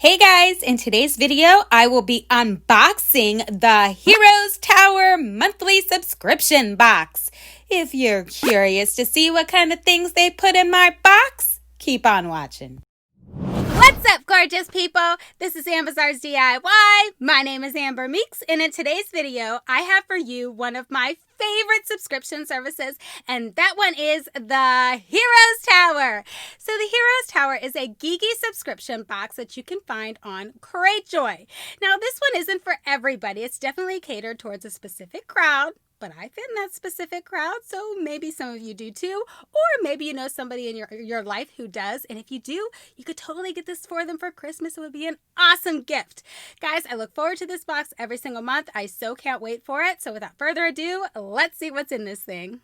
Hey guys, in today's video, I will be unboxing the Heroes Tower monthly subscription box. If you're curious to see what kind of things they put in my box, keep on watching. What's up, gorgeous people? This is Amber's DIY. My name is Amber Meeks, and in today's video, I have for you one of my favorite subscription services, and that one is the Heroes Tower. So the Heroes Tower is a geeky subscription box that you can find on Cratejoy. Now, this one isn't for everybody. It's definitely catered towards a specific crowd. But I fit in that specific crowd, so maybe some of you do too, or maybe you know somebody in your life who does, and if you do, you could totally get this for them for Christmas. It would be an awesome gift. Guys, I look forward to this box every single month. I so can't wait for it. So without further ado, let's see what's in this thing.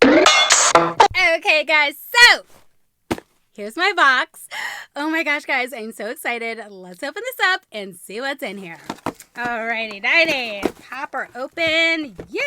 Okay, guys, so here's my box. Oh my gosh, guys, I'm so excited. Let's open this up and see what's in here. Alrighty, pop her open. Yay!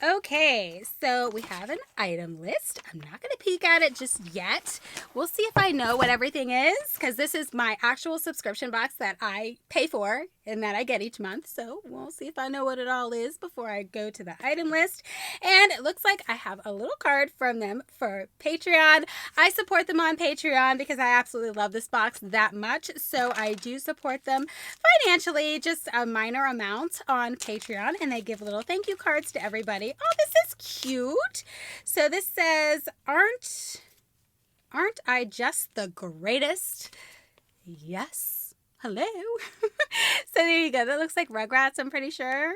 Okay, so we have an item list. I'm not going to peek at it just yet. We'll see if I know what everything is, because this is my actual subscription box that I pay for and that I get each month. So we'll see if I know what it all is before I go to the item list. And it looks like I have a little card from them for Patreon. I support them on Patreon because I absolutely love this box that much. So I do support them financially, just a minor amount on Patreon. And they give little thank you cards to everybody. Oh, this is cute. So this says, aren't I just the greatest? Yes. Hello. So there you go. That looks like Rugrats, I'm pretty sure.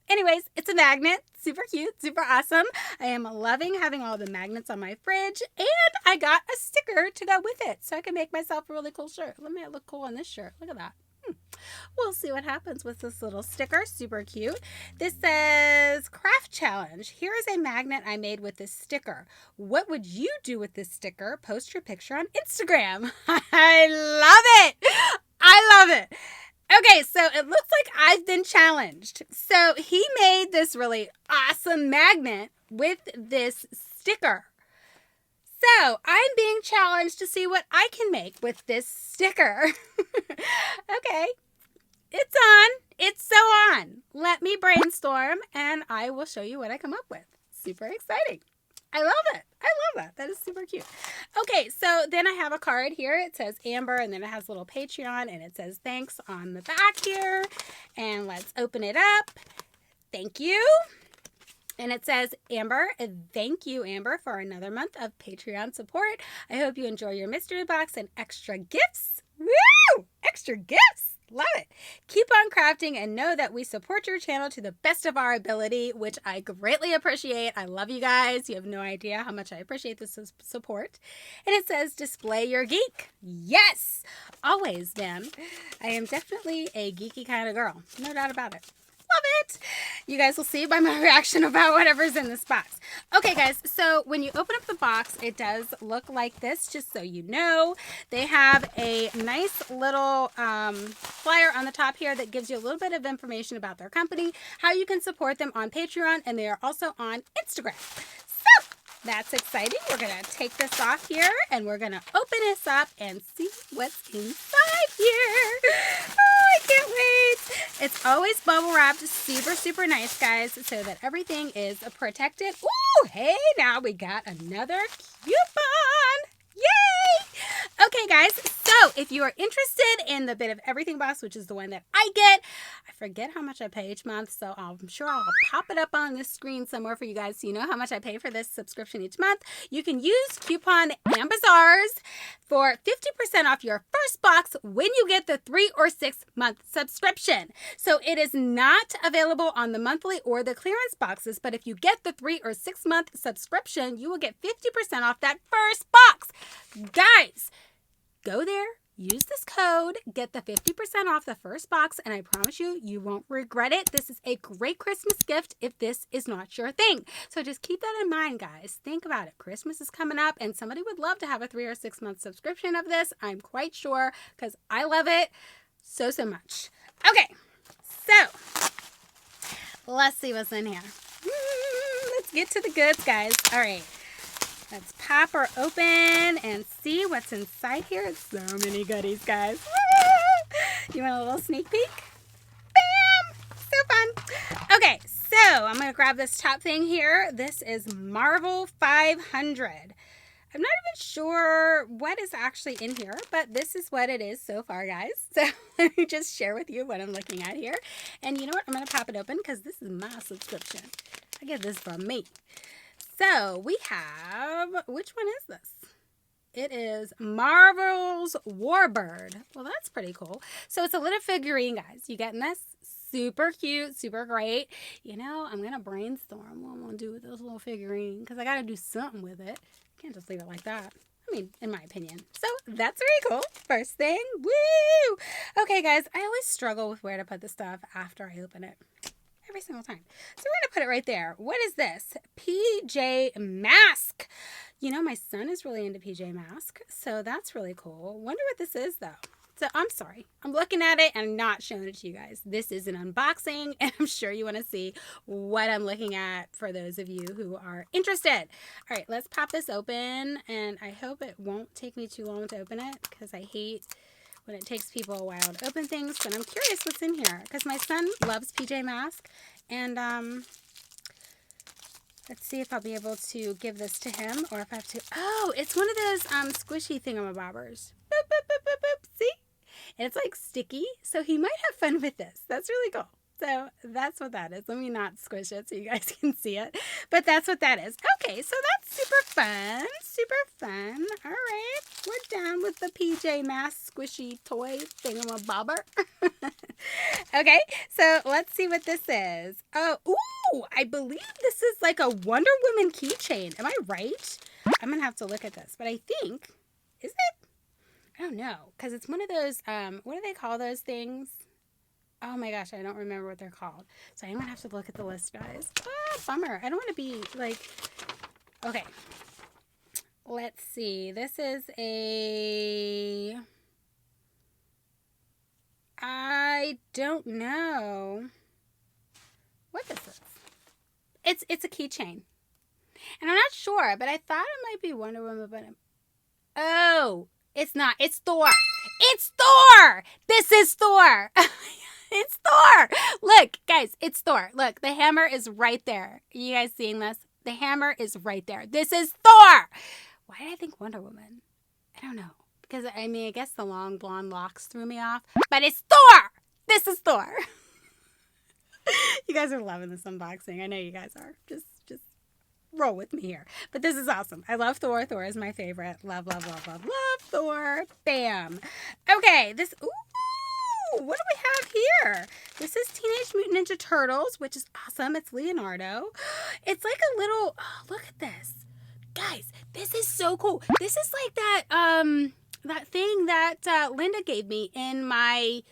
Anyways, it's a magnet. Super cute. Super awesome. I am loving having all the magnets on my fridge. And I got a sticker to go with it, so I can make myself a really cool shirt. Let me look cool on this shirt. Look at that. We'll see what happens with this little sticker. Super cute. This says Craft Challenge. Here is a magnet I made with this sticker. What would you do with this sticker? Post your picture on Instagram. I love it. I love it. Okay, so it looks like I've been challenged. So he made this really awesome magnet with this sticker. So I'm being challenged to see what I can make with this sticker. Okay, it's on. It's so on. Let me brainstorm and I will show you what I come up with. Super exciting. I love it. I love that. That is super cute. Okay, so then I have a card here. It says Amber, and then it has a little Patreon, and it says thanks on the back here. And let's open it up. Thank you. And it says, Amber, thank you, Amber, for another month of Patreon support. I hope you enjoy your mystery box and extra gifts. Woo! Extra gifts. Love it. Keep on crafting and know that we support your channel to the best of our ability, which I greatly appreciate. I love you guys. You have no idea how much I appreciate this support. And it says, display your geek. Yes, always, man. I am definitely a geeky kind of girl. No doubt about it. Love it. You guys will see by my reaction about whatever's in this box. Okay, guys, so when you open up the box, it does look like this, just so you know. They have a nice little flyer on the top here that gives you a little bit of information about their company, how you can support them on Patreon, and they are also on Instagram. So that's exciting. We're going to take this off here, and we're going to open this up and see what's inside here. Oh, I can't wait. It's always bubble wrapped, super, super nice, guys, so that everything is protected. Ooh, hey, now we got another coupon. Yay! Okay, guys, so if you are interested in the Bit of Everything box, which is the one that I get, I forget how much I pay each month, so I'm sure I'll pop it up on this screen somewhere for you guys so you know how much I pay for this subscription each month. You can use coupon AMBAZARS for 50% off your first box when you get the 3 or 6 month subscription. So it is not available on the monthly or the clearance boxes, but if you get the 3 or 6 month subscription, you will get 50% off that first box. Guys, go there, use this code, get the 50% off the first box, and I promise you, you won't regret it. This is a great Christmas gift if this is not your thing. So just keep that in mind, guys. Think about it. Christmas is coming up, and somebody would love to have a 3 or 6 month subscription of this. I'm quite sure, because I love it so, so much. Okay, so let's see what's in here. Let's get to the goods, guys. All right. Let's pop her open and see what's inside here. It's so many goodies, guys. You want a little sneak peek? Bam! So fun. Okay, so I'm going to grab this top thing here. This is Marvel 500. I'm not even sure what is actually in here, but this is what it is so far, guys. So let me just share with you what I'm looking at here. And you know what? I'm going to pop it open because this is my subscription. I get this from me. So we have, which one is this? It is Marvel's Warbird. Well, that's pretty cool. So it's a little figurine, guys. You getting this? Super cute, super great. You know, I'm going to brainstorm what I'm going to do with this little figurine because I got to do something with it. I can't just leave it like that. I mean, in my opinion. So that's very cool. First thing, woo! Okay, guys, I always struggle with where to put the stuff after I open it. Every single time. So we're going to put it right there. What is this? PJ Mask. You know, my son is really into PJ Mask, so that's really cool. Wonder what this is, though. So I'm sorry. I'm looking at it and not showing it to you guys. This is an unboxing, and I'm sure you want to see what I'm looking at for those of you who are interested. All right, let's pop this open, and I hope it won't take me too long to open it because I hate when it takes people a while to open things, but I'm curious what's in here because my son loves PJ Mask, and let's see if I'll be able to give this to him or if I have to. Oh, it's one of those squishy thingamabobbers. Boop, boop, boop, boop, boop. See? And it's like sticky, so he might have fun with this. That's really cool. So that's what that is. Let me not squish it so you guys can see it. But that's what that is. Okay, so that's super fun. Super fun. All right. We're done with the PJ Masks squishy toy thingamabobber. Okay, so let's see what this is. Oh, ooh, I believe this is like a Wonder Woman keychain. Am I right? I'm going to have to look at this. But I think, is it? I don't know. Because it's one of those, what do they call those things? Oh my gosh, I don't remember what they're called. So I'm going to have to look at the list, guys. Ah, bummer. I don't want to be like... Okay. Let's see. This is a... I don't know what this is. It's a keychain. And I'm not sure, but I thought it might be Wonder Woman, but... Oh, it's not. It's Thor. It's Thor! This is Thor! It's Thor! Look, guys, it's Thor. Look, the hammer is right there. Are you guys seeing this? The hammer is right there. This is Thor! Why did I think Wonder Woman? I don't know. Because, I mean, I guess the long blonde locks threw me off. But it's Thor! This is Thor. You guys are loving this unboxing. I know you guys are. Just roll with me here. But this is awesome. I love Thor. Thor is my favorite. Love, love, love, love, love Thor. Bam. Okay, this... Ooh! What do we have here? This is Teenage Mutant Ninja Turtles, which is awesome. It's Leonardo. It's like a little... Oh, look at this. Guys, this is so cool. This is like that that thing that Linda gave me in my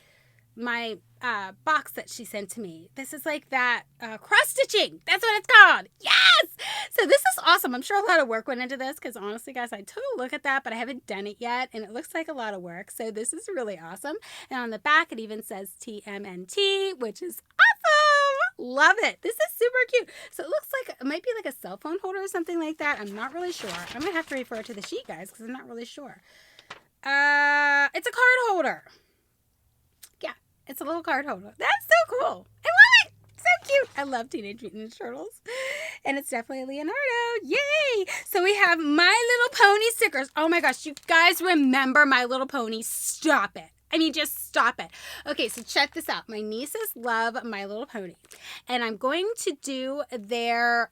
box that she sent to me. This is like that cross-stitching. That's what it's called. Yes! So this is awesome. I'm sure a lot of work went into this because honestly, guys, I took a look at that, but I haven't done it yet, and it looks like a lot of work. So this is really awesome. And on the back, it even says TMNT, which is awesome. Love it. This is super cute. So it looks like it might be like a cell phone holder or something like that. I'm not really sure. I'm going to have to refer to the sheet, guys, because I'm not really sure. It's a card holder. It's a little card holder. That's so cool. I love it. So cute. I love Teenage Mutant Ninja Turtles. And it's definitely Leonardo. Yay. So we have My Little Pony stickers. Oh my gosh. You guys remember My Little Pony. Stop it. I mean, just stop it. Okay, so check this out. My nieces love My Little Pony. And I'm going to do their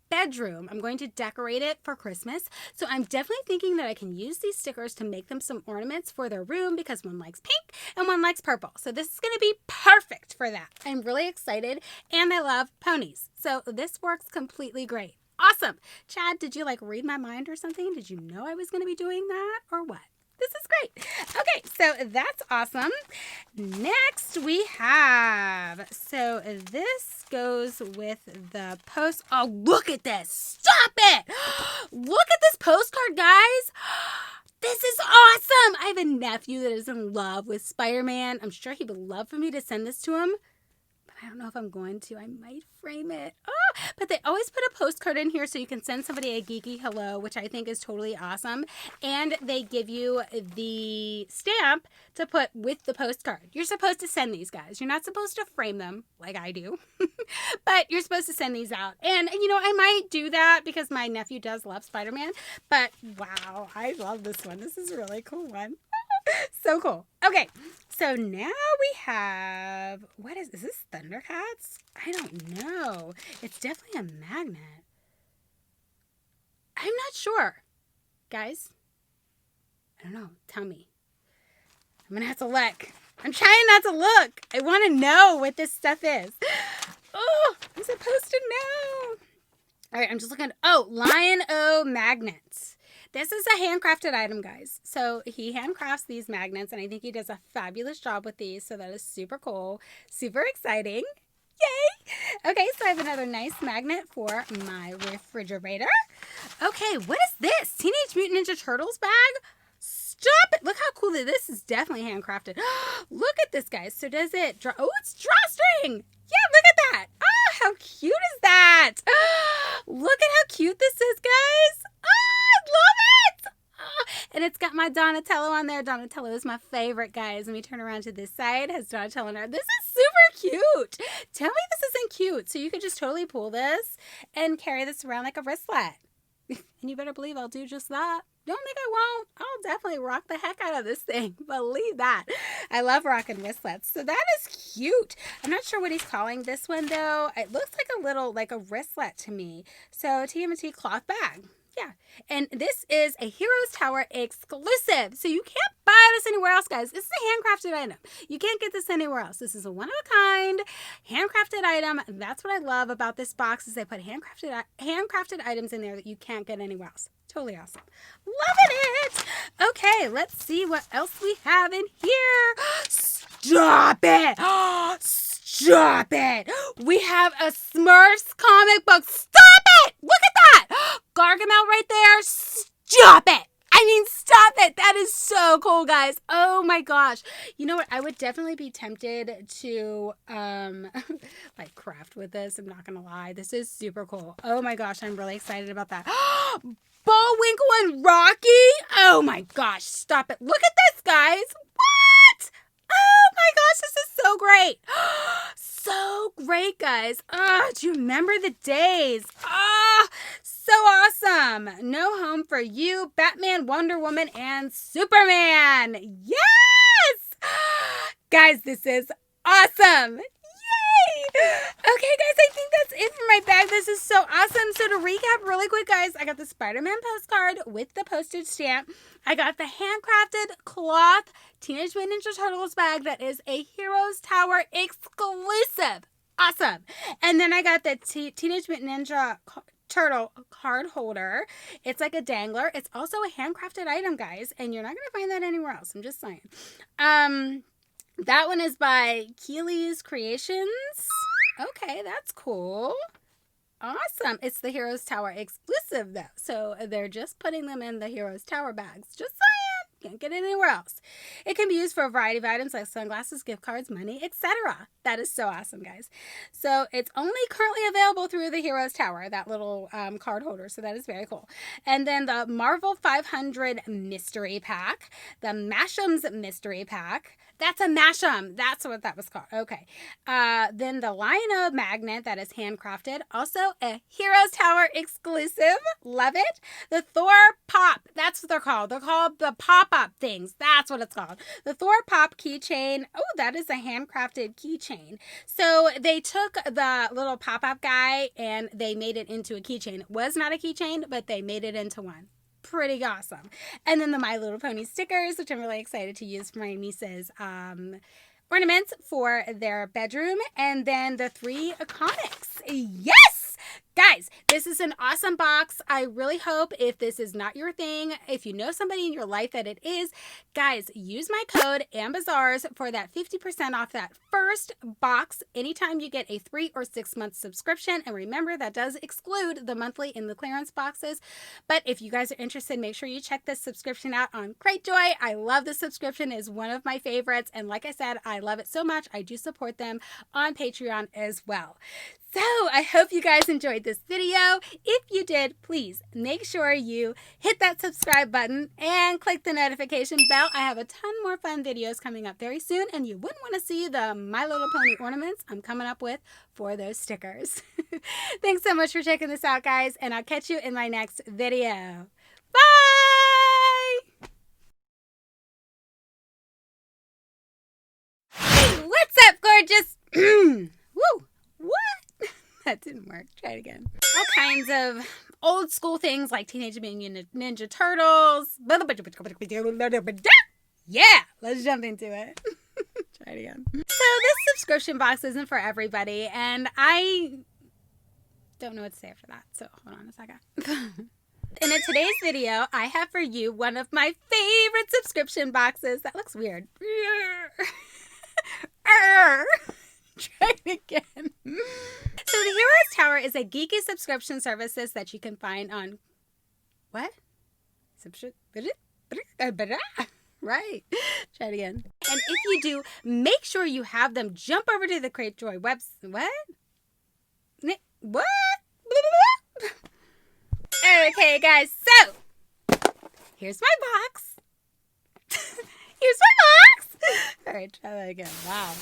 bedroom. I'm going to decorate it for Christmas. So I'm definitely thinking that I can use these stickers to make them some ornaments for their room because one likes pink and one likes purple. So this is going to be perfect for that. I'm really excited and I love ponies. So this works completely great. Awesome. Chad, did you like read my mind or something? Did you know I was going to be doing that or what? This is great. Okay, so that's awesome. Next we have, so this goes with the post. Oh, look at this. Stop it. Look at this postcard, guys. This is awesome. I have a nephew that is in love with Spider-Man. I'm sure he would love for me to send this to him. But I don't know if I'm going to. I might frame it. Oh, but they always put a postcard in here so you can send somebody a geeky hello, which I think is totally awesome. And they give you the stamp to put with the postcard. You're supposed to send these, guys. You're not supposed to frame them like I do. But you're supposed to send these out. And, you know, I might do that because my nephew does love Spider-Man. But, wow, I love this one. This is a really cool one. So cool. Okay, so now we have, is this Thundercats? I don't know. It's definitely a magnet. I'm not sure. Guys, I don't know. Tell me. I'm going to have to look. I'm trying not to look. I want to know what this stuff is. Oh, I'm supposed to know. All right, I'm just looking. Oh, Lion O magnets. This is a handcrafted item, guys. So he handcrafts these magnets, and I think he does a fabulous job with these. So that is super cool, super exciting. Yay! Okay, so I have another nice magnet for my refrigerator. Okay, what is this? Teenage Mutant Ninja Turtles bag? Stop it! Look how cool this is. Definitely handcrafted. Look at this, guys. So does it draw? Oh, it's drawstring. Yeah, look at that. Oh, how cute is that? Look at how cute this is, guys. I love it. And it's got my Donatello on there. Donatello is my favorite, guys. Let me turn around to this side. It has Donatello on there. This is super cute. Tell me this isn't cute. So you could just totally pull this and carry this around like a wristlet. And you better believe I'll do just that. Don't think I won't. I'll definitely rock the heck out of this thing. Believe that. I love rocking wristlets. So that is cute. I'm not sure what he's calling this one, though. It looks like a little, like a wristlet to me. So TMT cloth bag. Yeah. And this is a Heroes Tower exclusive. So you can't buy this anywhere else, guys. This is a handcrafted item. You can't get this anywhere else. This is a one-of-a-kind handcrafted item. That's what I love about this box is they put handcrafted items in there that you can't get anywhere else. Totally awesome. Loving it. Okay, let's see what else we have in here. Stop it. Stop it. We have a Smurfs comic book. Stop it. Look at that. Gargamel right there. Stop it. I mean, stop it. That is so cool, guys. Oh my gosh. You know what? I would definitely be tempted to like craft with this. I'm not going to lie. This is super cool. Oh my gosh. I'm really excited about that. Bullwinkle and Rocky. Oh my gosh. Stop it. Look at this, guys. What? Oh my gosh. This is so great. So great, guys. Do you remember the days? So awesome. No Home for You, Batman, Wonder Woman, and Superman. Yes! Guys, this is awesome. Yay! Okay, guys, I think that's it for my bag. This is so awesome. So to recap really quick, guys, I got the Spider-Man postcard with the postage stamp. I got the handcrafted cloth Teenage Mutant Ninja Turtles bag that is a Heroes Tower exclusive. Awesome. And then I got the Teenage Mutant Ninja Turtle card holder. It's like a dangler. It's also a handcrafted item, guys, and you're not going to find that anywhere else. I'm just saying. That one is by Keely's Creations. Okay, that's cool. Awesome. It's the Heroes Tower exclusive, though. So they're just putting them in the Heroes Tower bags. Just saying. Can't get it anywhere else. It can be used for a variety of items like sunglasses, gift cards, money, etc. That is so awesome, guys. So it's only currently available through the Heroes Tower, that little card holder. So that is very cool. And then the Marvel 500 Mystery Pack, the Mash'ems Mystery Pack. That's a Mash'em. That's what that was called. Okay. Then the Lion-O magnet that is handcrafted. Also a Heroes Tower exclusive. Love it. The Thor Pop. That's what they're called. They're called the pop-up things. That's what it's called. The Thor Pop keychain. Oh, that is a handcrafted keychain. So they took the little pop-up guy and they made it into a keychain. It was not a keychain, but they made it into one. Pretty awesome. And then the My Little Pony stickers, which I'm really excited to use for my niece's ornaments for their bedroom. And then the 3 comics. Yes! Guys, this is an awesome box. I really hope if this is not your thing, if you know somebody in your life that it is, guys, use my code AMBAZARS for that 50% off that first box anytime you get a 3 or 6 month subscription. And remember, that does exclude the monthly in the clearance boxes. But if you guys are interested, make sure you check this subscription out on Cratejoy. I love this subscription. It's one of my favorites. And like I said, I love it so much. I do support them on Patreon as well. So I hope you guys enjoyed this video. If you did, please make sure you hit that subscribe button and click the notification bell. I have a ton more fun videos coming up very soon, and you wouldn't want to see the My Little Pony ornaments I'm coming up with for those stickers. Thanks so much for checking this out, guys, and I'll catch you in my next video. Bye! Hey, what's up, gorgeous? Woo! What? That didn't work. Try it again. All kinds of old school things like Teenage Mutant Ninja Turtles. Yeah, let's jump into it. Try it again. So this subscription box isn't for everybody, and I don't know what to say after that. So hold on a second. And in today's video, I have for you one of my favorite subscription boxes. That looks weird. Try it again. So the Heroes Tower is a geeky subscription services that you can find on what? Right. Try it again. And if you do, make sure you have them jump over to the Cratejoy website. What? Okay, guys. So here's my box. Here's my box. All right, try that again. Wow.